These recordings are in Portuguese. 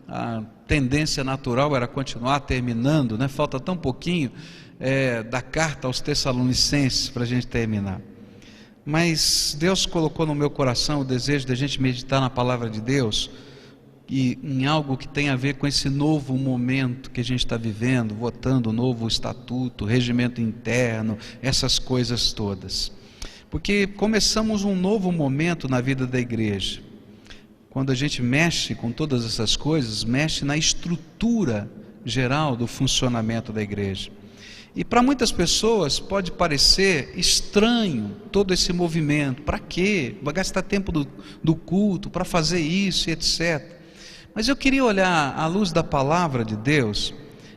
a tendência natural era continuar terminando, né? Falta tão pouquinho da carta aos Tessalonicenses para a gente terminar. Mas Deus colocou no meu coração o desejo de a gente meditar na palavra de Deus e em algo que tem a ver com esse novo momento que a gente está vivendo, votando o novo estatuto, regimento interno, essas coisas todas. Porque começamos um novo momento na vida da igreja. Quando a gente mexe com todas essas coisas, mexe na estrutura geral do funcionamento da igreja. E para muitas pessoas pode parecer estranho todo esse movimento. Para quê? Vai gastar tempo do culto para fazer isso e etc. Mas eu queria olhar à luz da palavra de Deus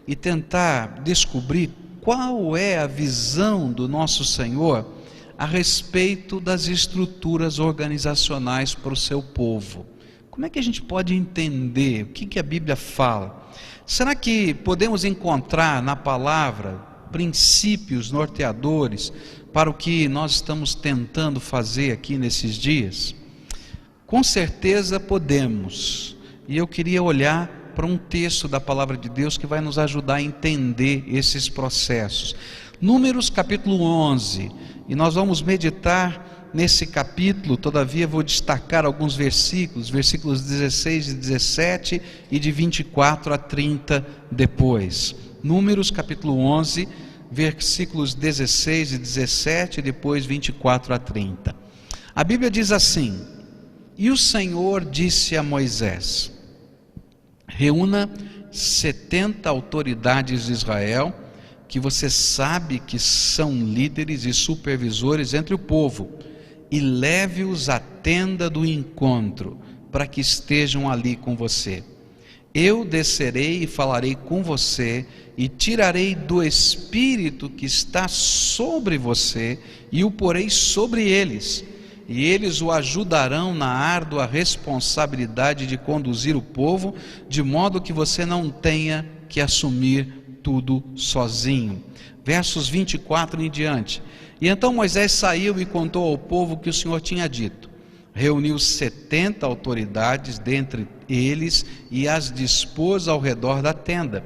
e tentar descobrir qual é a visão do nosso Senhor a respeito das estruturas organizacionais para o seu povo. Como é que a gente pode entender o que a Bíblia fala? Será que podemos encontrar na palavra princípios norteadores para o que nós estamos tentando fazer aqui nesses dias? Com certeza podemos. E eu queria olhar para um texto da palavra de Deus que vai nos ajudar a entender esses processos. Números capítulo 11, e nós vamos meditar nesse capítulo. Todavia vou destacar alguns versículos 16 e 17 e de 24 a 30 depois. Números capítulo 11, versículos 16 e 17 e depois 24 a 30. A Bíblia diz assim: E o Senhor disse a Moisés: reúna 70 autoridades de Israel, que você sabe que são líderes e supervisores entre o povo, e leve-os à tenda do encontro, para que estejam ali com você. Eu descerei e falarei com você, e tirarei do Espírito que está sobre você, e o porei sobre eles, e eles o ajudarão na árdua responsabilidade de conduzir o povo, de modo que você não tenha que assumir tudo sozinho. Versos 24 em diante. E então Moisés saiu e contou ao povo o que o Senhor tinha dito. Reuniu 70 autoridades dentre eles e as dispôs ao redor da tenda.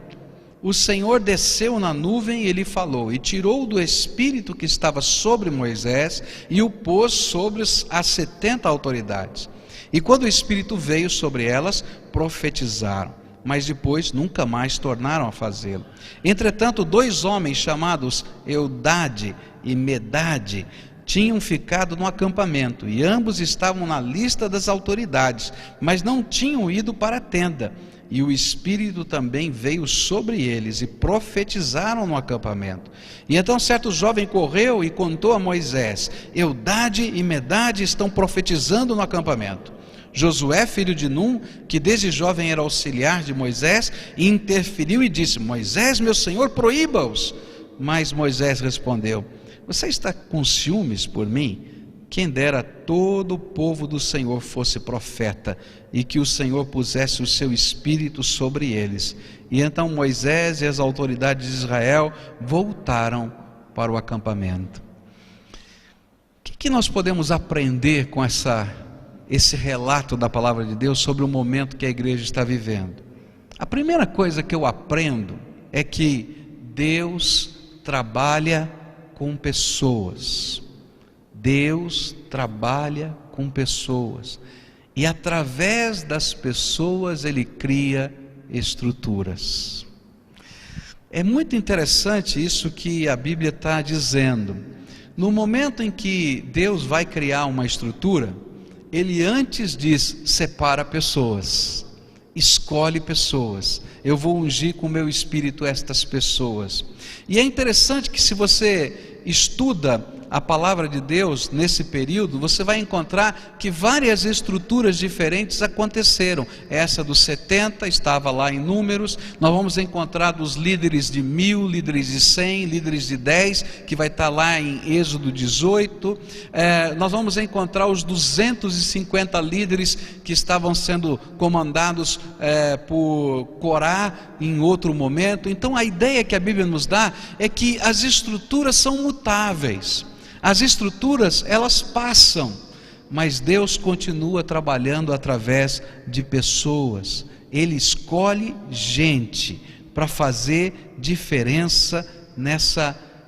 O Senhor desceu na nuvem e ele falou, e tirou do Espírito que estava sobre Moisés e o pôs sobre as 70 autoridades. E quando o Espírito veio sobre elas, profetizaram, mas depois nunca mais tornaram a fazê-lo. Entretanto, 2 homens chamados Eudade e Medade tinham ficado no acampamento, e ambos estavam na lista das autoridades, mas não tinham ido para a tenda. E o Espírito também veio sobre eles, e profetizaram no acampamento. E então certo jovem correu e contou a Moisés: Eudade e Medade estão profetizando no acampamento. Josué, filho de Num, que desde jovem era auxiliar de Moisés, interferiu e disse: Moisés, meu senhor, proíba-os. Mas Moisés respondeu: você está com ciúmes por mim? Quem dera todo o povo do Senhor fosse profeta, e que o Senhor pusesse o seu Espírito sobre eles. E então Moisés e as autoridades de Israel voltaram para o acampamento. O que nós podemos aprender com esse relato da palavra de Deus sobre o momento que a igreja está vivendo? A primeira coisa que eu aprendo é que Deus trabalha com pessoas. Deus trabalha com pessoas, e através das pessoas Ele cria estruturas. É muito interessante isso que a Bíblia está dizendo. No momento em que Deus vai criar uma estrutura, Ele antes diz: separa pessoas, escolhe pessoas, eu vou ungir com o meu Espírito estas pessoas. E é interessante que, se você estuda a palavra de Deus nesse período, você vai encontrar que várias estruturas diferentes aconteceram. Essa dos 70 estava lá em Números. Nós vamos encontrar dos líderes de 1000, líderes de 100, líderes de 10, que vai estar lá em Êxodo 18. Nós vamos encontrar os 250 líderes que estavam sendo comandados por Corá em outro momento. Então a ideia que a Bíblia nos dá é que as estruturas são mutáveis. As estruturas, elas passam, mas Deus continua trabalhando através de pessoas. Ele escolhe gente para fazer diferença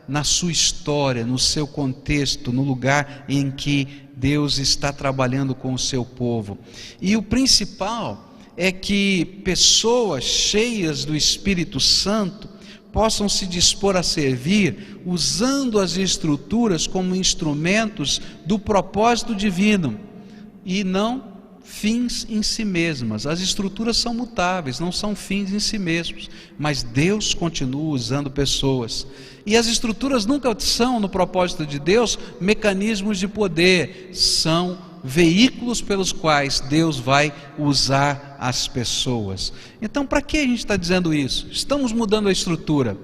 na sua história, no seu contexto, no lugar em que Deus está trabalhando com o seu povo. E o principal é que pessoas cheias do Espírito Santo possam se dispor a servir, usando as estruturas como instrumentos do propósito divino, e não fins em si mesmas. As estruturas são mutáveis, não são fins em si mesmos, mas Deus continua usando pessoas. E as estruturas nunca são, no propósito de Deus, mecanismos de poder, são veículos pelos quais Deus vai usar as pessoas. Então, para que a gente está dizendo isso? Estamos mudando a estrutura.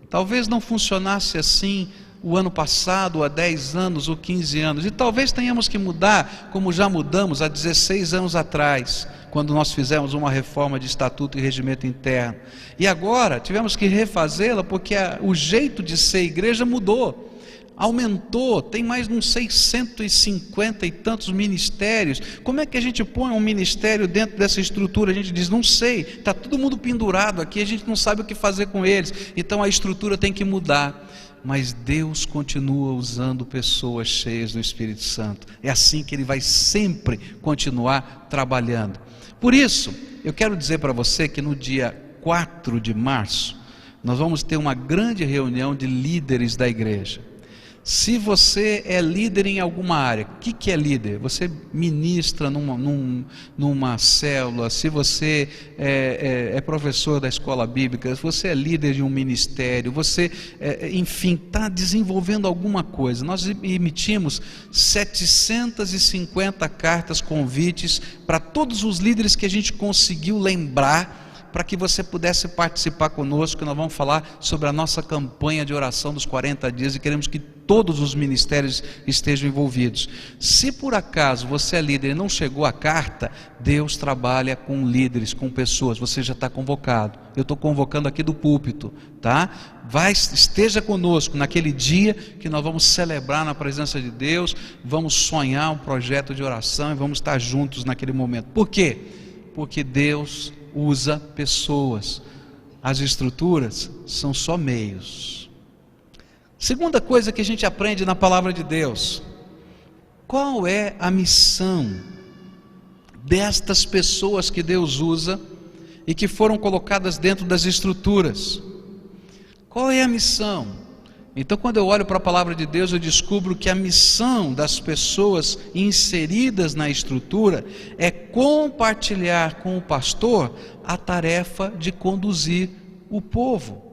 Talvez não funcionasse assim o ano passado, há 10 anos ou 15 anos, e talvez tenhamos que mudar, como já mudamos há 16 anos atrás, quando nós fizemos uma reforma de estatuto e regimento interno, e agora tivemos que refazê-la, porque o jeito de ser igreja mudou, aumentou, tem mais de uns 650 e tantos ministérios. Como é que a gente põe um ministério dentro dessa estrutura? A gente diz, não sei, está todo mundo pendurado aqui, a gente não sabe o que fazer com eles, então a estrutura tem que mudar. Mas Deus continua usando pessoas cheias do Espírito Santo. É assim que Ele vai sempre continuar trabalhando. Por isso, eu quero dizer para você que no dia 4 de março, nós vamos ter uma grande reunião de líderes da igreja. Se você é líder em alguma área, o que é líder? Você ministra numa célula, se você é professor da escola bíblica, se você é líder de um ministério, você, enfim, está desenvolvendo alguma coisa. Nós emitimos 750 cartas, convites para todos os líderes que a gente conseguiu lembrar, para que você pudesse participar conosco. Nós vamos falar sobre a nossa campanha de oração dos 40 dias e queremos que todos os ministérios estejam envolvidos. Se por acaso você é líder e não chegou a carta, Deus trabalha com líderes, com pessoas, você já está convocado. Eu estou convocando aqui do púlpito, tá? Esteja conosco naquele dia que nós vamos celebrar na presença de Deus, vamos sonhar um projeto de oração e vamos estar juntos naquele momento. Por quê? Porque Deus usa pessoas, as estruturas são só meios. Segunda coisa que a gente aprende na palavra de Deus: qual é a missão destas pessoas que Deus usa e que foram colocadas dentro das estruturas? Qual é a missão? Então, quando eu olho para a palavra de Deus, eu descubro que a missão das pessoas inseridas na estrutura é compartilhar com o pastor a tarefa de conduzir o povo.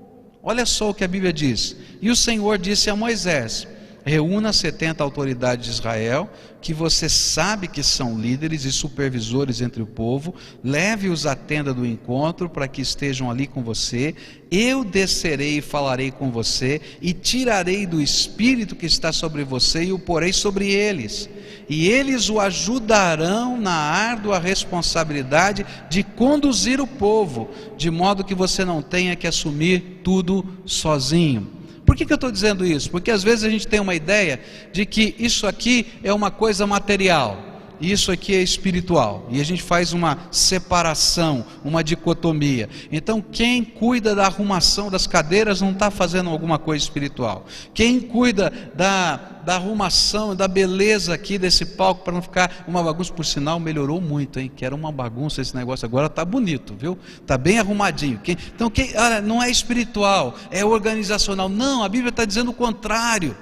Olha só o que a Bíblia diz: e o Senhor disse a Moisés: reúna 70 autoridades de Israel, que você sabe que são líderes e supervisores entre o povo, leve-os à tenda do encontro para que estejam ali com você. Eu descerei e falarei com você, e tirarei do Espírito que está sobre você e o porei sobre eles. E eles o ajudarão na árdua responsabilidade de conduzir o povo, de modo que você não tenha que assumir tudo sozinho. Por que eu estou dizendo isso? Porque às vezes a gente tem uma ideia de que isso aqui é uma coisa material, e isso aqui é espiritual, e a gente faz uma separação, uma dicotomia. Então quem cuida da arrumação das cadeiras não está fazendo alguma coisa espiritual. Quem cuida da arrumação, da beleza aqui desse palco, para não ficar uma bagunça, por sinal melhorou muito, hein? Que era uma bagunça esse negócio, agora está bonito, viu? Está bem arrumadinho. Então olha, não é espiritual, é organizacional. Não, a Bíblia está dizendo o contrário.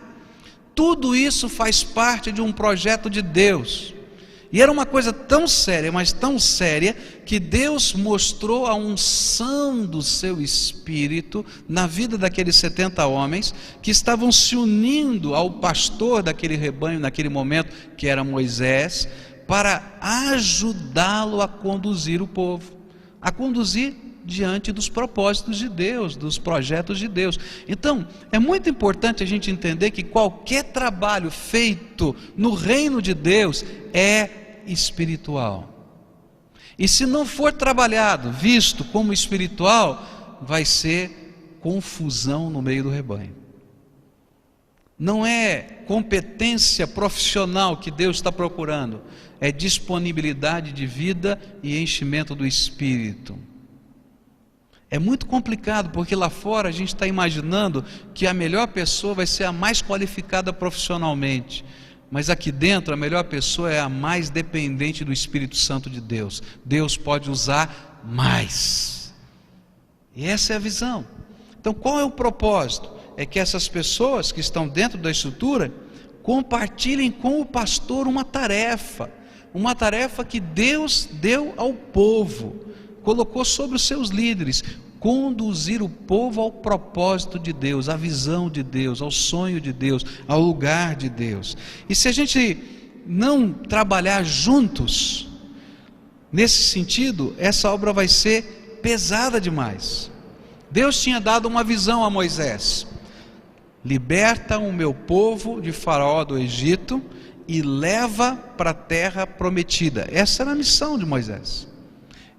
Tudo isso faz parte de um projeto de Deus. E era uma coisa tão séria, mas tão séria, que Deus mostrou a unção do seu Espírito na vida daqueles 70 homens, que estavam se unindo ao pastor daquele rebanho naquele momento, que era Moisés, para ajudá-lo a conduzir o povo, a conduzir diante dos propósitos de Deus, dos projetos de Deus. Então, é muito importante a gente entender que qualquer trabalho feito no reino de Deus é espiritual. E se não for trabalhado, visto como espiritual, vai ser confusão no meio do rebanho. Não é competência profissional que Deus está procurando, é disponibilidade de vida e enchimento do Espírito. É muito complicado, porque lá fora a gente está imaginando que a melhor pessoa vai ser a mais qualificada profissionalmente, mas aqui dentro a melhor pessoa é a mais dependente do Espírito Santo de Deus. Deus pode usar mais, e essa é a visão. Então qual é o propósito? É que essas pessoas que estão dentro da estrutura compartilhem com o pastor uma tarefa que Deus deu ao povo, colocou sobre os seus líderes: conduzir o povo ao propósito de Deus, à visão de Deus, ao sonho de Deus, ao lugar de Deus. E se a gente não trabalhar juntos nesse sentido, essa obra vai ser pesada demais. Deus tinha dado uma visão a Moisés: liberta o meu povo de Faraó do Egito e leva para a terra prometida. Essa era a missão de Moisés.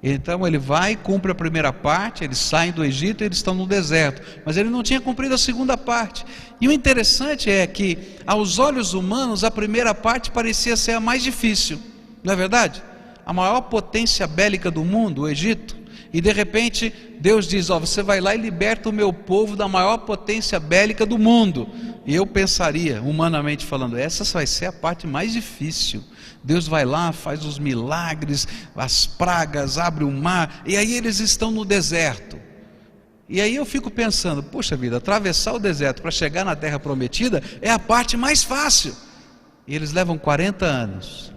Então ele vai, cumpre a primeira parte, eles saem do Egito e eles estão no deserto, mas ele não tinha cumprido a segunda parte. E o interessante é que, aos olhos humanos, a primeira parte parecia ser a mais difícil, não é verdade? A maior potência bélica do mundo, o Egito, e de repente Deus diz: você vai lá e liberta o meu povo da maior potência bélica do mundo. E eu pensaria, humanamente falando, essa vai ser a parte mais difícil. Deus vai lá, faz os milagres, as pragas, abre o mar, e aí eles estão no deserto. E aí eu fico pensando, poxa vida, atravessar o deserto para chegar na terra prometida é a parte mais fácil. E eles levam 40 anos.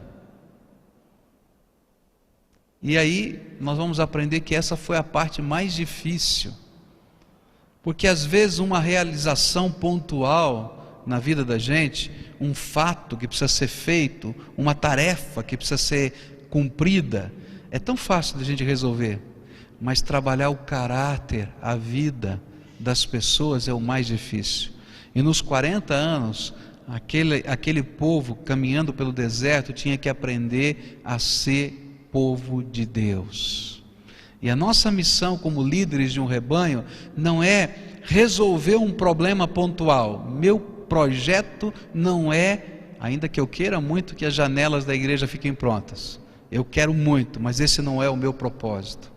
E aí nós vamos aprender que essa foi a parte mais difícil. Porque às vezes uma realização pontual na vida da gente, um fato que precisa ser feito, uma tarefa que precisa ser cumprida, é tão fácil de a gente resolver, mas trabalhar o caráter, a vida das pessoas é o mais difícil. E nos 40 anos, aquele povo caminhando pelo deserto tinha que aprender a ser povo de Deus. E a nossa missão como líderes de um rebanho não é resolver um problema pontual. Meu projeto não é, ainda que eu queira muito que as janelas da igreja fiquem prontas, eu quero muito, mas esse não é o meu propósito.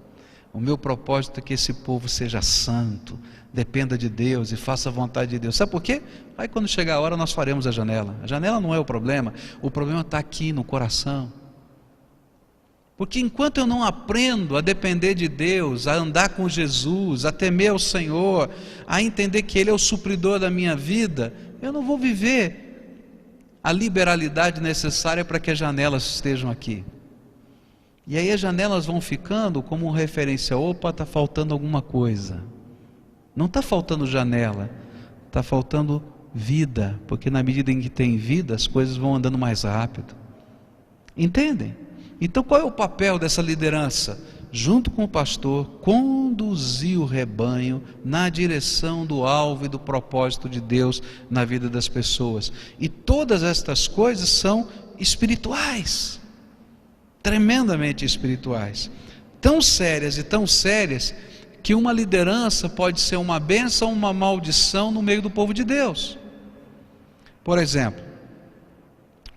O meu propósito é que esse povo seja santo, dependa de Deus e faça a vontade de Deus. Sabe por quê? Aí quando chegar a hora nós faremos a janela não é o problema está aqui no coração. Porque enquanto eu não aprendo a depender de Deus, a andar com Jesus, a temer ao Senhor, a entender que Ele é o supridor da minha vida, eu não vou viver a liberalidade necessária para que as janelas estejam aqui. E aí as janelas vão ficando como referência: opa, está faltando alguma coisa. Não está faltando janela, está faltando vida, porque na medida em que tem vida, as coisas vão andando mais rápido. Entendem? Então qual é o papel dessa liderança? Junto com o pastor, conduzir o rebanho na direção do alvo e do propósito de Deus na vida das pessoas. E todas estas coisas são espirituais, tremendamente espirituais, tão sérias que uma liderança pode ser uma bênção ou uma maldição no meio do povo de Deus. Por exemplo,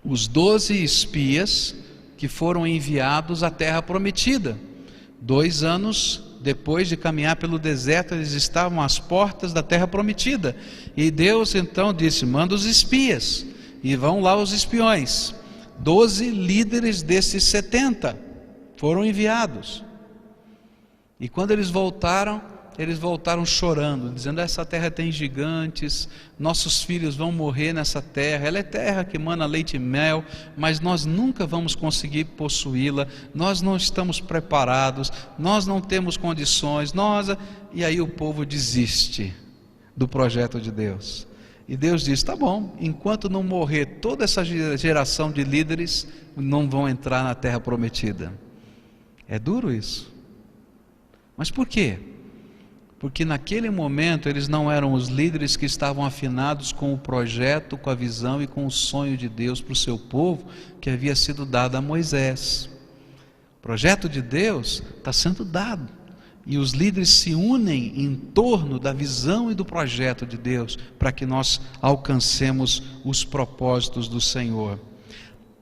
os 12 espias que foram enviados à terra prometida. 2 anos depois de caminhar pelo deserto, eles estavam às portas da terra prometida. E Deus então disse: manda os espias. E vão lá os espiões. 12 líderes desses 70 foram enviados. E quando eles voltaram chorando, dizendo: essa terra tem gigantes, nossos filhos vão morrer nessa terra, ela é terra que emana leite e mel, mas nós nunca vamos conseguir possuí-la, nós não estamos preparados, nós não temos condições, E aí o povo desiste do projeto de Deus. E Deus diz: tá bom, enquanto não morrer toda essa geração de líderes, não vão entrar na terra prometida. É duro isso. Mas por quê? Porque naquele momento eles não eram os líderes que estavam afinados com o projeto, com a visão e com o sonho de Deus para o seu povo, que havia sido dado a Moisés. O projeto de Deus está sendo dado, E os líderes se unem em torno da visão e do projeto de Deus, para que nós alcancemos os propósitos do Senhor.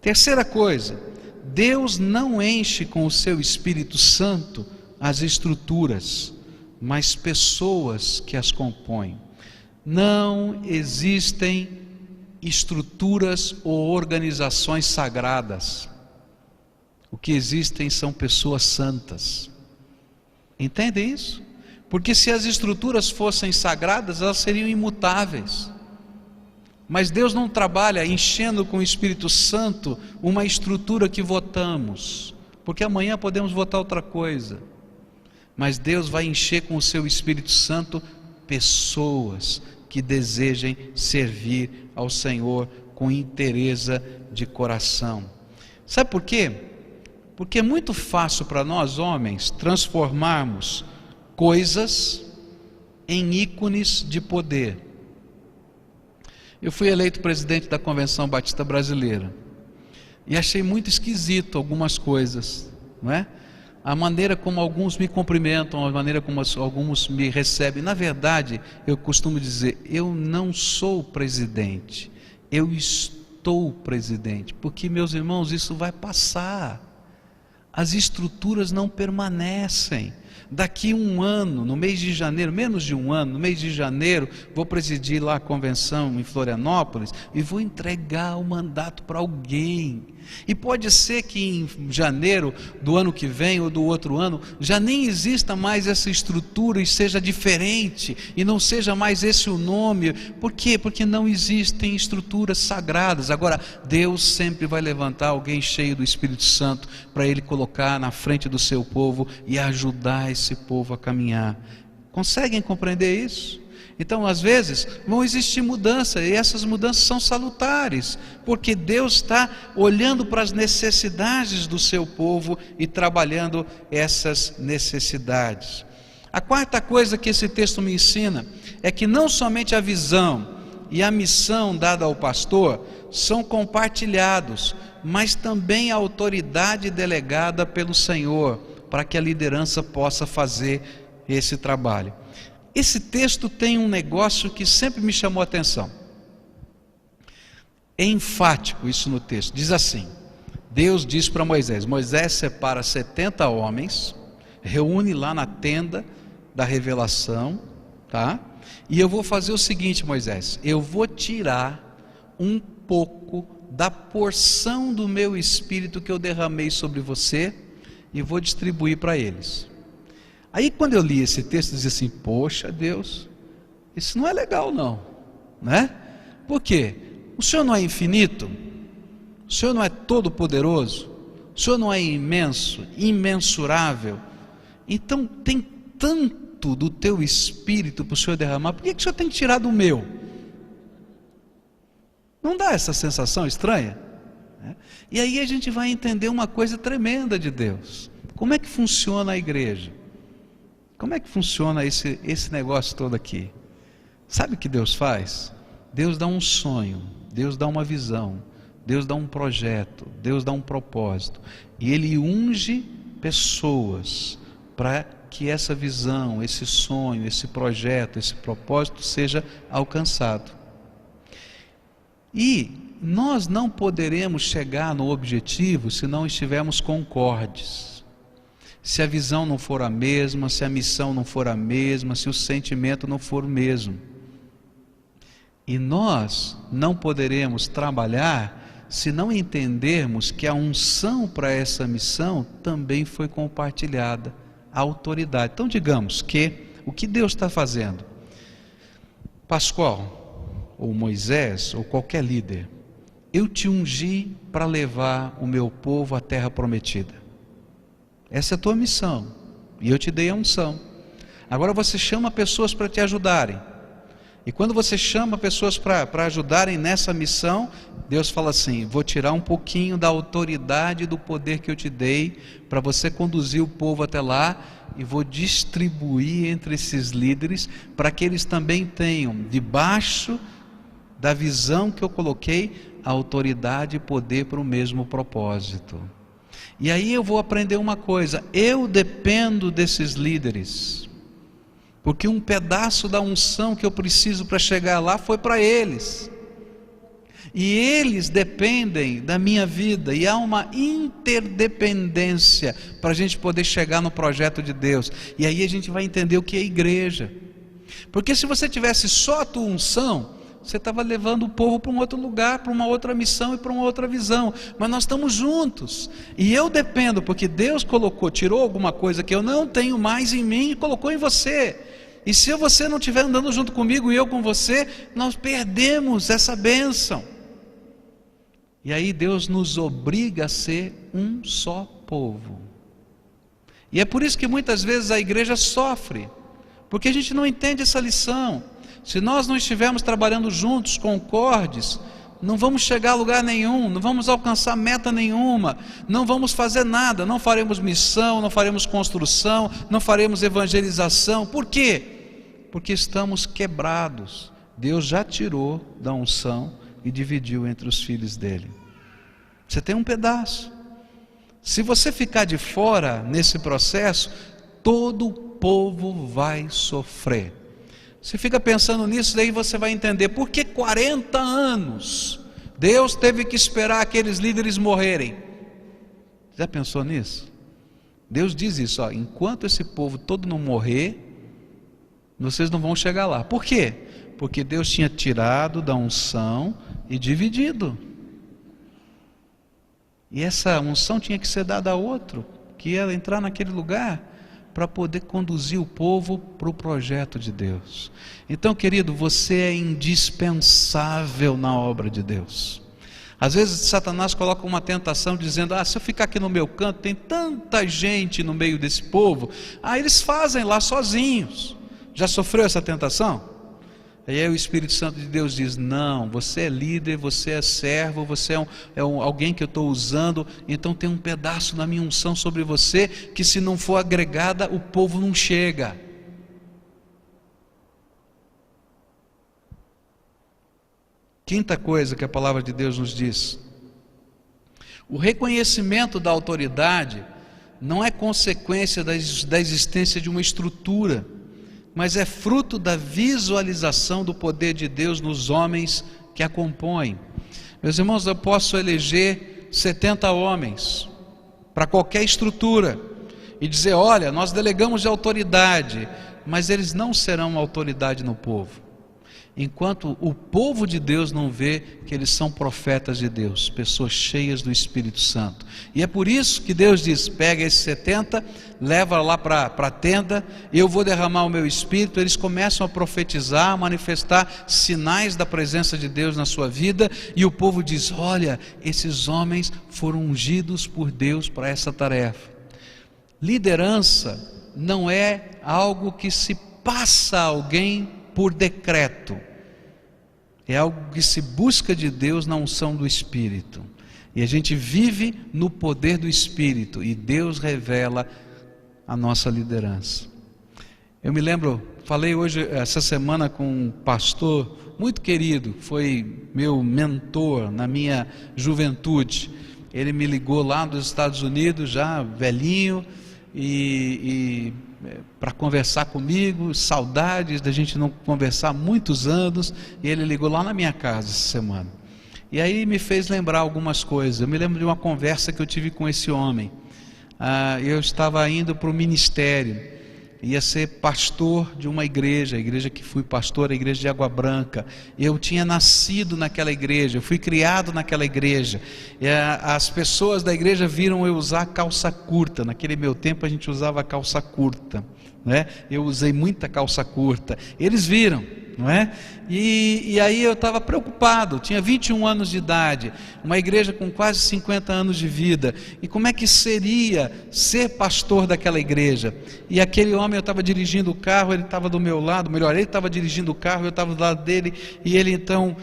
Terceira coisa, Deus não enche com o seu Espírito Santo as estruturas, mas pessoas que as compõem. Não existem estruturas ou organizações sagradas. O que existem são pessoas santas. Entendem isso? Porque se as estruturas fossem sagradas, elas seriam imutáveis. Mas Deus não trabalha enchendo com o Espírito Santo uma estrutura que votamos, porque amanhã podemos votar outra coisa. Mas Deus vai encher com o seu Espírito Santo pessoas que desejem servir ao Senhor com inteireza de coração. Sabe por quê? Porque é muito fácil para nós homens transformarmos coisas em ícones de poder. Eu fui eleito presidente da Convenção Batista Brasileira e achei muito esquisito algumas coisas, não é? A maneira como alguns me cumprimentam, a maneira como alguns me recebem. Na verdade, eu costumo dizer, eu não sou presidente, eu estou presidente, porque, meus irmãos, isso vai passar. As estruturas não permanecem. Daqui um ano, no mês de janeiro, menos de um ano, no mês de janeiro, vou presidir lá a convenção em Florianópolis e vou entregar o mandato para alguém. E pode ser que em janeiro do ano que vem ou do outro ano já nem exista mais essa estrutura e seja diferente e não seja mais esse o nome. Por quê? Porque não existem estruturas sagradas. Agora, Deus sempre vai levantar alguém cheio do Espírito Santo para Ele colocar na frente do seu povo e ajudar esse povo a caminhar. Conseguem compreender isso? Então, às vezes, vão existir mudanças, e essas mudanças são salutares, porque Deus está olhando para as necessidades do seu povo e trabalhando essas necessidades. A quarta coisa que esse texto me ensina é que não somente a visão e a missão dada ao pastor são compartilhados, mas também a autoridade delegada pelo Senhor, para que a liderança possa fazer esse trabalho. Esse texto tem um negócio que sempre me chamou a atenção. É enfático isso no texto. Diz assim: Deus diz para Moisés: Moisés separa 70 homens, reúne lá na tenda da revelação, tá? E eu vou fazer o seguinte, Moisés: eu vou tirar um pouco da porção do meu espírito que eu derramei sobre você e vou distribuir para eles. Aí quando eu li esse texto, eu dizia assim: poxa Deus, isso não é legal não, né? Por quê? O Senhor não é infinito? O Senhor não é todo poderoso? O Senhor não é imenso, imensurável? Então tem tanto do teu espírito para o Senhor derramar, por que o Senhor tem que tirar do meu? Não dá essa sensação estranha? E aí a gente vai entender uma coisa tremenda de Deus. Como é que funciona a igreja? Como é que funciona esse negócio todo aqui? Sabe o que Deus faz? Deus dá um sonho, Deus dá uma visão, Deus dá um projeto, Deus dá um propósito. E Ele unge pessoas para que essa visão, esse sonho, esse projeto, esse propósito seja alcançado. E nós não poderemos chegar no objetivo se não estivermos concordes. Se a visão não for a mesma, se a missão não for a mesma, se o sentimento não for o mesmo. E nós não poderemos trabalhar se não entendermos que a unção para essa missão também foi compartilhada, a autoridade. Então digamos que o que Deus está fazendo? Pascoal, ou Moisés, ou qualquer líder, eu te ungi para levar o meu povo à terra prometida. Essa é a tua missão, e eu te dei a unção. Agora você chama pessoas para te ajudarem, e quando você chama pessoas para ajudarem nessa missão, Deus fala assim: vou tirar um pouquinho da autoridade e do poder que eu te dei, para você conduzir o povo até lá, e vou distribuir entre esses líderes, para que eles também tenham, debaixo da visão que eu coloquei, a autoridade e poder para o mesmo propósito. E aí eu vou aprender uma coisa: eu dependo desses líderes, porque um pedaço da unção que eu preciso para chegar lá foi para eles, e eles dependem da minha vida, e há uma interdependência para a gente poder chegar no projeto de Deus. E aí a gente vai entender o que é igreja. Porque se você tivesse só a tua unção, você estava levando o povo para um outro lugar, para uma outra missão e para uma outra visão. Mas nós estamos juntos, e eu dependo, porque Deus colocou, tirou alguma coisa que eu não tenho mais em mim e colocou em você. E se você não estiver andando junto comigo e eu com você, nós perdemos essa bênção. E aí Deus nos obriga a ser um só povo. E é por isso que muitas vezes a igreja sofre, porque a gente não entende essa lição. Se nós não estivermos trabalhando juntos, concordes, não vamos chegar a lugar nenhum, não vamos alcançar meta nenhuma, não vamos fazer nada, não faremos missão, não faremos construção, não faremos evangelização. Por quê? Porque estamos quebrados. Deus já tirou da unção e dividiu entre os filhos dele. Você tem um pedaço. Se você ficar de fora nesse processo, todo o povo vai sofrer. Você fica pensando nisso, daí você vai entender por que 40 anos Deus teve que esperar aqueles líderes morrerem. Já pensou nisso? Deus diz isso, enquanto esse povo todo não morrer, vocês não vão chegar lá. Por quê? Porque Deus tinha tirado da unção e dividido. E essa unção tinha que ser dada a outro, que ia entrar naquele lugar para poder conduzir o povo para o projeto de Deus. Então, querido, você é indispensável na obra de Deus. Às vezes Satanás coloca uma tentação dizendo, se eu ficar aqui no meu canto, tem tanta gente no meio desse povo, eles fazem lá sozinhos. Já sofreu essa tentação? Aí o Espírito Santo de Deus diz, não, você é líder, você é servo, você é alguém que eu estou usando, então tem um pedaço da minha unção sobre você, que se não for agregada, o povo não chega. Quinta coisa que a palavra de Deus nos diz: o reconhecimento da autoridade não é consequência da existência de uma estrutura, mas é fruto da visualização do poder de Deus nos homens que a compõem. Meus irmãos, eu posso eleger 70 homens para qualquer estrutura e dizer, olha, nós delegamos de autoridade, mas eles não serão autoridade no povo, enquanto o povo de Deus não vê que eles são profetas de Deus, pessoas cheias do Espírito Santo. E é por isso que Deus diz, pega esses 70, leva lá para a tenda, eu vou derramar o meu Espírito. Eles começam a profetizar, a manifestar sinais da presença de Deus na sua vida, e o povo diz, olha, esses homens foram ungidos por Deus para essa tarefa. Liderança não é algo que se passa a alguém por decreto, é algo que se busca de Deus na unção do Espírito, e a gente vive no poder do Espírito, e Deus revela a nossa liderança. Eu me lembro, falei hoje, essa semana, com um pastor muito querido, foi meu mentor na minha juventude. Ele me ligou lá dos Estados Unidos, já velhinho, para conversar comigo, saudades da gente não conversar há muitos anos, e ele ligou lá na minha casa essa semana, e aí me fez lembrar algumas coisas. Eu me lembro de uma conversa que eu tive com esse homem. Eu estava indo para o ministério, ia ser pastor de uma igreja, a igreja que fui pastor, a igreja de Água Branca. Eu tinha nascido naquela igreja, eu fui criado naquela igreja, e as pessoas da igreja viram eu usar calça curta. Naquele meu tempo a gente usava calça curta, né? Eu usei muita calça curta, eles viram, não é? E aí eu estava preocupado, tinha 21 anos de idade, uma igreja com quase 50 anos de vida, e como é que seria ser pastor daquela igreja? E aquele homem, eu estava dirigindo o carro, ele estava do meu lado, melhor, ele estava dirigindo o carro, eu estava do lado dele, e ele então,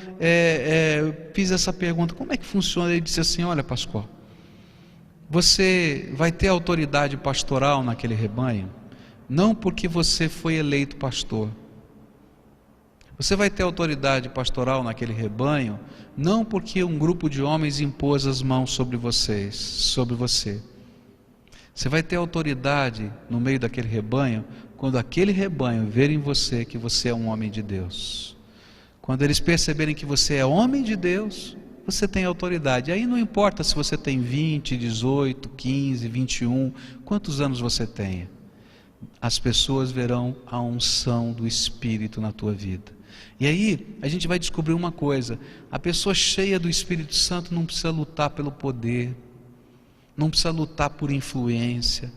fiz essa pergunta, como é que funciona? Ele disse assim, olha, pastor, você vai ter autoridade pastoral naquele rebanho, não porque você foi eleito pastor, Você vai ter autoridade pastoral naquele rebanho, não porque um grupo de homens impôs as mãos sobre você. Você vai ter autoridade no meio daquele rebanho, quando aquele rebanho ver em você que você é um homem de Deus. Quando eles perceberem que você é homem de Deus, você tem autoridade. Aí não importa se você tem 20, 18, 15, 21, quantos anos você tenha. As pessoas verão a unção do Espírito na tua vida. E aí a gente vai descobrir uma coisa: a pessoa cheia do Espírito Santo não precisa lutar pelo poder, não precisa lutar por influência.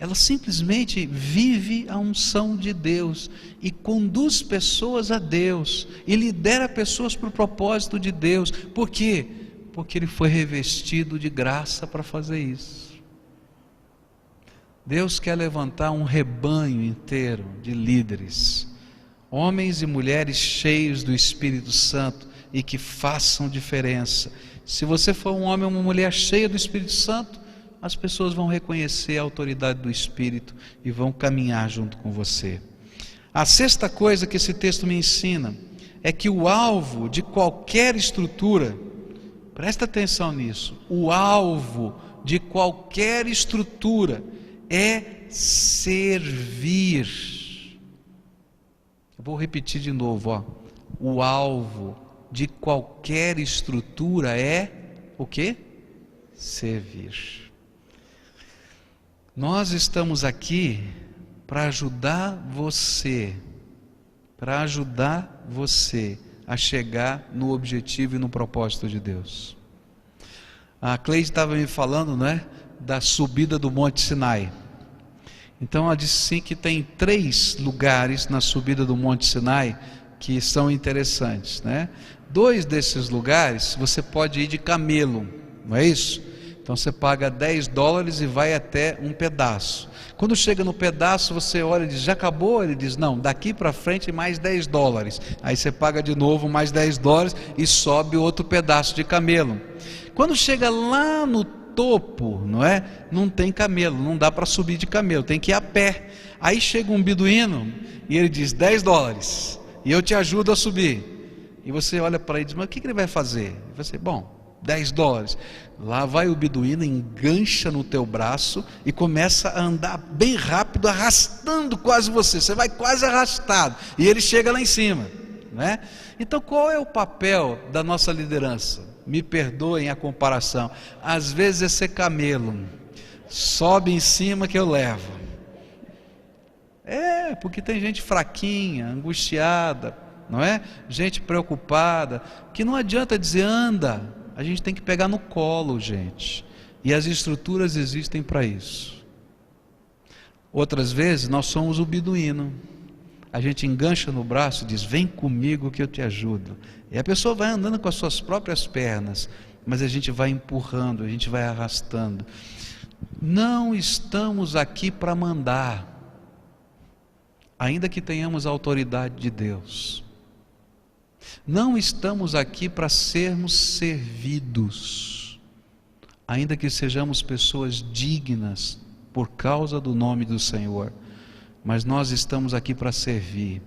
Ela simplesmente vive a unção de Deus e conduz pessoas a Deus e lidera pessoas para o propósito de Deus. Por quê? Porque ele foi revestido de graça para fazer isso. Deus quer levantar um rebanho inteiro de líderes, homens e mulheres cheios do Espírito Santo e que façam diferença. Se você for um homem ou uma mulher cheia do Espírito Santo, as pessoas vão reconhecer a autoridade do Espírito e vão caminhar junto com você. A sexta coisa que esse texto me ensina é que o alvo de qualquer estrutura, presta atenção nisso, o alvo de qualquer estrutura é servir. Eu vou repetir de novo, o alvo de qualquer estrutura é o quê? Servir. Nós estamos aqui para ajudar você a chegar no objetivo e no propósito de Deus. A Cleide estava me falando, da subida do Monte Sinai. Então ela disse sim que tem 3 lugares na subida do Monte Sinai que são interessantes, 2 desses lugares você pode ir de camelo, não é isso? Então você paga $10 e vai até um pedaço. Quando chega no pedaço, você olha e diz, já acabou? Ele diz, não, daqui para frente mais $10. Aí você paga de novo mais $10 e sobe outro pedaço de camelo. Quando chega lá no topo, não tem camelo, não dá para subir de camelo, tem que ir a pé. Aí chega um beduíno e ele diz, $10 e eu te ajudo a subir. E você olha para ele e diz, mas o que ele vai fazer? E você, bom, $10. Lá vai o beduíno, engancha no teu braço e começa a andar bem rápido, arrastando quase você vai quase arrastado, e ele chega lá em cima, Então qual é o papel da nossa liderança? Me perdoem a comparação, às vezes é ser camelo, sobe em cima que eu levo. Porque tem gente fraquinha, angustiada, gente preocupada, que não adianta dizer anda. A gente tem que pegar no colo, gente. E as estruturas existem para isso. Outras vezes nós somos o beduíno. A gente engancha no braço e diz, vem comigo que eu te ajudo. E a pessoa vai andando com as suas próprias pernas, mas a gente vai empurrando, a gente vai arrastando. Não estamos aqui para mandar, ainda que tenhamos a autoridade de Deus. Não estamos aqui para sermos servidos, ainda que sejamos pessoas dignas por causa do nome do Senhor, mas nós estamos aqui para servir.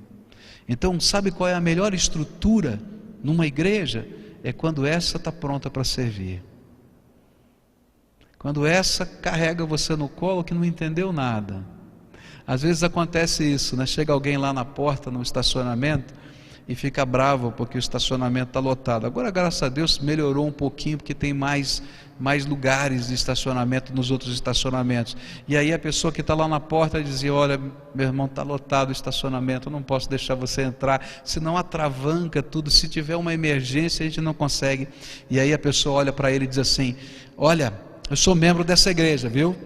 Então, sabe qual é a melhor estrutura numa igreja? É quando essa está pronta para servir. Quando essa carrega você no colo que não entendeu nada. Às vezes acontece isso, chega alguém lá na porta, no estacionamento, e fica bravo porque o estacionamento está lotado. Agora, graças a Deus, melhorou um pouquinho, porque tem mais lugares de estacionamento nos outros estacionamentos. E aí a pessoa que está lá na porta dizia, olha, meu irmão, está lotado o estacionamento, eu não posso deixar você entrar, senão atravanca tudo, se tiver uma emergência a gente não consegue. E aí a pessoa olha para ele e diz assim, olha, eu sou membro dessa igreja, viu?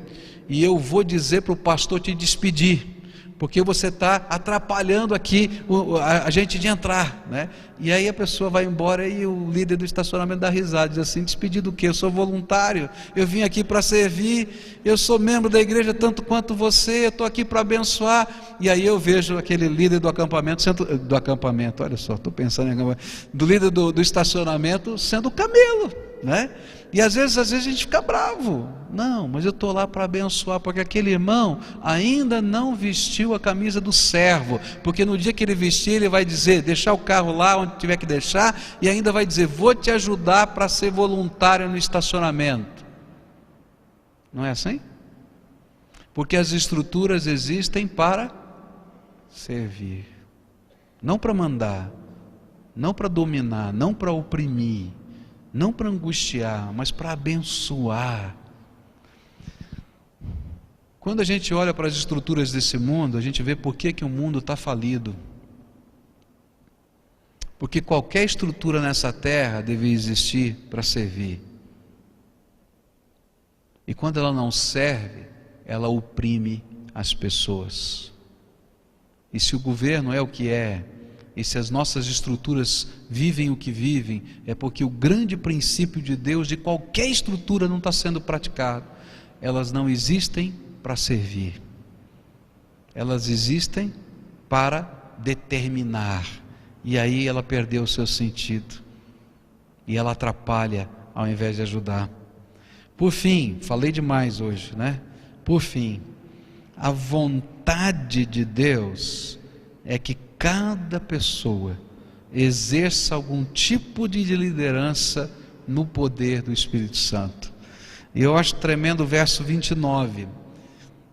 E eu vou dizer para o pastor te despedir, porque você está atrapalhando aqui a gente de entrar, E aí a pessoa vai embora e o líder do estacionamento dá risada, diz assim, despedir do quê? Eu sou voluntário, eu vim aqui para servir, eu sou membro da igreja tanto quanto você, eu estou aqui para abençoar. E aí eu vejo aquele líder do acampamento, olha só, estou pensando em acampamento, do líder do estacionamento sendo camelo. né? E às vezes a gente fica bravo. Não, mas eu estou lá para abençoar, porque aquele irmão ainda não vestiu a camisa do servo, porque no dia que ele vestir, ele vai dizer, deixar o carro lá onde tiver que deixar, e ainda vai dizer, vou te ajudar para ser voluntário no estacionamento. Não é assim? Porque as estruturas existem para servir, não para mandar, não para dominar, não para oprimir, não para angustiar, mas para abençoar. Quando a gente olha para as estruturas desse mundo, a gente vê por que o mundo está falido. Porque qualquer estrutura nessa terra deve existir para servir. E quando ela não serve, ela oprime as pessoas. E se o governo é o que é, e se as nossas estruturas vivem o que vivem, é porque o grande princípio de Deus, de qualquer estrutura, não está sendo praticado. Elas não existem para servir, elas existem para determinar, e aí ela perdeu o seu sentido, e ela atrapalha ao invés de ajudar. Por fim, falei demais hoje, né? Por fim, a vontade de Deus é que cada pessoa exerça algum tipo de liderança no poder do Espírito Santo. E eu acho tremendo o verso 29.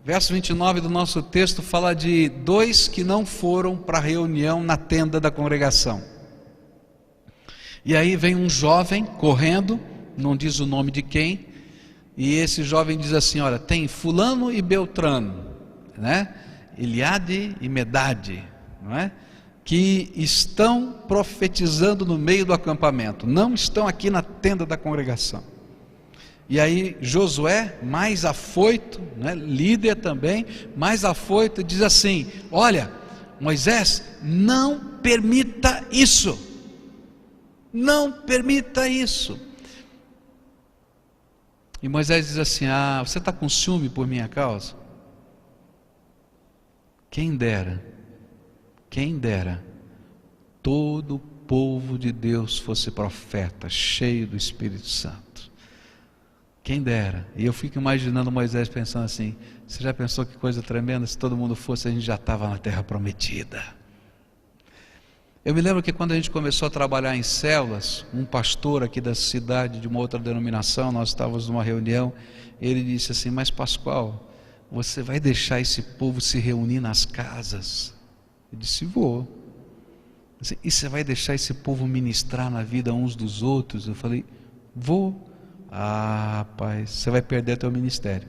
Verso 29 do nosso texto fala de 2 que não foram para a reunião na tenda da congregação. E aí vem um jovem correndo, não diz o nome de quem, e esse jovem diz assim, olha, tem fulano e beltrano, né? Eliade e Medade, não é? Que estão profetizando no meio do acampamento, não estão aqui na tenda da congregação. E aí Josué, mais afoito, né, líder também, mais afoito, diz assim, olha, Moisés, não permita isso, não permita isso. E Moisés diz assim, você está com ciúme por minha causa? Quem dera, todo o povo de Deus fosse profeta, cheio do Espírito Santo. Quem dera. E eu fico imaginando Moisés pensando assim, você já pensou que coisa tremenda, se todo mundo fosse, a gente já estava na terra prometida. Eu me lembro que quando a gente começou a trabalhar em células, um pastor aqui da cidade, de uma outra denominação, nós estávamos numa reunião, ele disse assim, mas Pascoal, você vai deixar esse povo se reunir nas casas? Eu disse, vou. E você vai deixar esse povo ministrar na vida uns dos outros? Eu falei, vou. Rapaz, você vai perder teu ministério.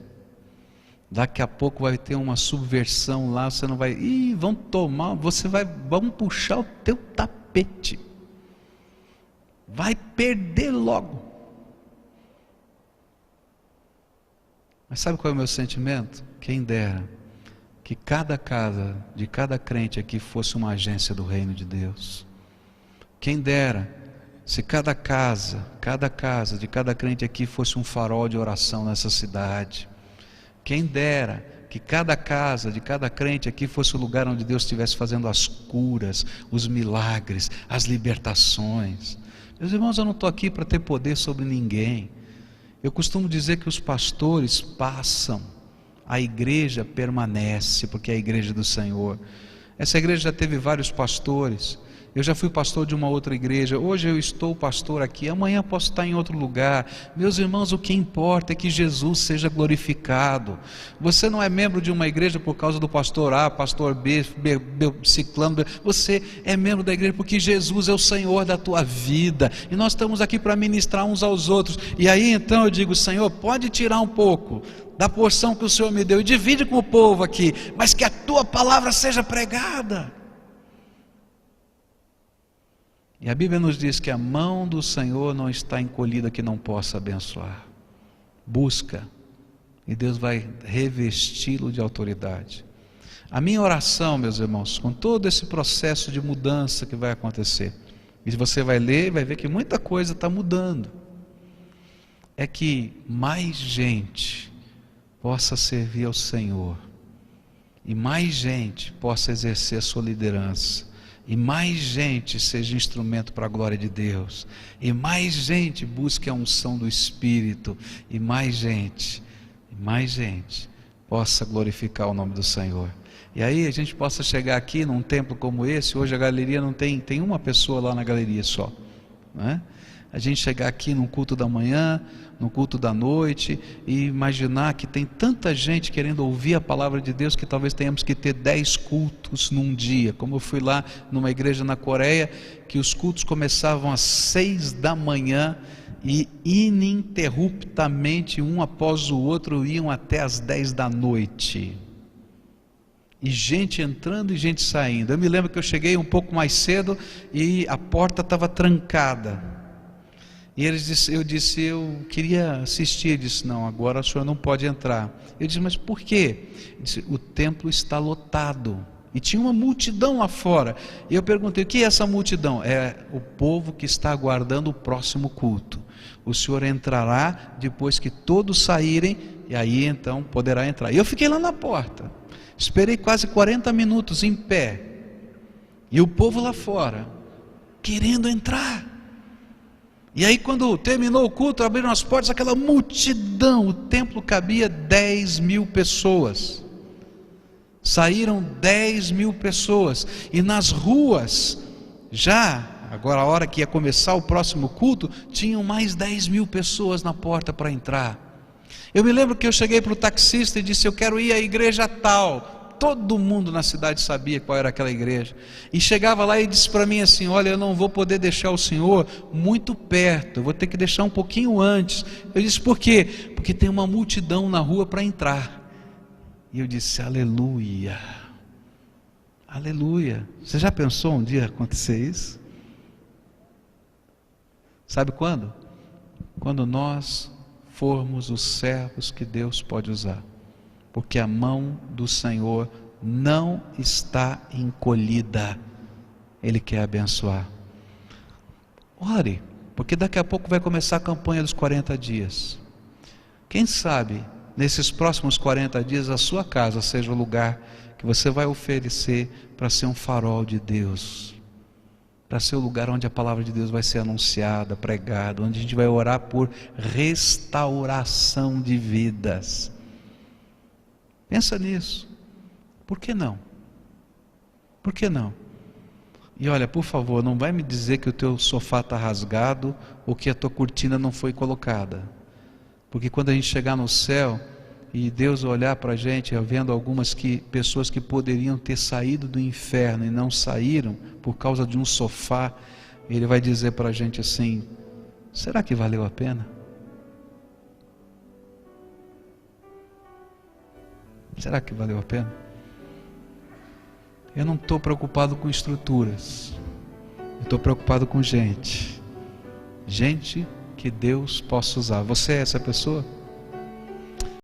Daqui a pouco vai ter uma subversão lá, você não vai, vão tomar, vão puxar o teu tapete. Vai perder logo. Mas sabe qual é o meu sentimento? Quem dera que cada casa de cada crente aqui fosse uma agência do reino de Deus. Quem dera se cada casa de cada crente aqui fosse um farol de oração nessa cidade. Quem dera que cada casa de cada crente aqui fosse o lugar onde Deus estivesse fazendo as curas, os milagres, as libertações. Meus irmãos, eu não estou aqui para ter poder sobre ninguém. Eu costumo dizer que os pastores passam, a igreja permanece, porque é a igreja do Senhor. Essa igreja já teve vários pastores. Eu já fui pastor de uma outra igreja, hoje eu estou pastor aqui, amanhã posso estar em outro lugar. Meus irmãos, o que importa é que Jesus seja glorificado. Você não é membro de uma igreja por causa do pastor A, pastor B, ciclano B. Você é membro da igreja porque Jesus é o Senhor da tua vida, e nós estamos aqui para ministrar uns aos outros. E aí então eu digo, Senhor, pode tirar um pouco da porção que o Senhor me deu e divide com o povo aqui, mas que a tua palavra seja pregada. E a Bíblia nos diz que a mão do Senhor não está encolhida que não possa abençoar. Busca, e Deus vai revesti-lo de autoridade. A minha oração, meus irmãos, com todo esse processo de mudança que vai acontecer, e você vai ler e vai ver que muita coisa está mudando, é que mais gente possa servir ao Senhor, e mais gente possa exercer a sua liderança, e mais gente seja instrumento para a glória de Deus, e mais gente busque a unção do Espírito, e mais gente possa glorificar o nome do Senhor. E aí a gente possa chegar aqui num templo como esse. Hoje a galeria não tem uma pessoa lá na galeria só, né? A gente chegar aqui num culto da manhã, no culto da noite, e imaginar que tem tanta gente querendo ouvir a palavra de Deus, que talvez tenhamos que ter 10 cultos num dia. Como eu fui lá numa igreja na Coreia, que os cultos começavam às 6 da manhã, e ininterruptamente, um após o outro, iam até às 10 da noite. E gente entrando e gente saindo. Eu me lembro que eu cheguei um pouco mais cedo, e a porta estava trancada. E eu disse, eu queria assistir. Ele disse, não, agora o senhor não pode entrar. Eu disse, mas por quê? Ele disse, o templo está lotado. E tinha uma multidão lá fora. E eu perguntei, o que é essa multidão? É o povo que está aguardando o próximo culto. O senhor entrará depois que todos saírem, e aí então poderá entrar. E eu fiquei lá na porta, esperei quase 40 minutos em pé, e o povo lá fora querendo entrar. E aí quando terminou o culto, abriram as portas, aquela multidão. O templo cabia 10.000 pessoas. Saíram 10.000 pessoas. E nas ruas, agora a hora que ia começar o próximo culto, tinham mais 10.000 pessoas na porta para entrar. Eu me lembro que eu cheguei para o taxista e disse, eu quero ir à igreja tal. Todo mundo na cidade sabia qual era aquela igreja. E chegava lá e disse para mim assim, olha, eu não vou poder deixar o senhor muito perto, eu vou ter que deixar um pouquinho antes. Eu disse, por quê? Porque tem uma multidão na rua para entrar. E eu disse, aleluia, aleluia. Você já pensou um dia acontecer isso? Sabe quando? Quando nós formos os servos que Deus pode usar. Porque a mão do Senhor não está encolhida. Ele quer abençoar. Ore, porque daqui a pouco vai começar a campanha dos 40 dias. Quem sabe, nesses próximos 40 dias, a sua casa seja o lugar que você vai oferecer para ser um farol de Deus. Para ser o lugar onde a palavra de Deus vai ser anunciada, pregada, onde a gente vai orar por restauração de vidas. Pensa nisso. Por que não? Por que não? E olha, por favor, não vai me dizer que o teu sofá está rasgado ou que a tua cortina não foi colocada. Porque quando a gente chegar no céu e Deus olhar para a gente, vendo pessoas que poderiam ter saído do inferno e não saíram por causa de um sofá, Ele vai dizer para a gente assim, será que valeu a pena? Será que valeu a pena? Eu não estou preocupado com estruturas. Eu estou preocupado com gente. Gente que Deus possa usar. Você é essa pessoa?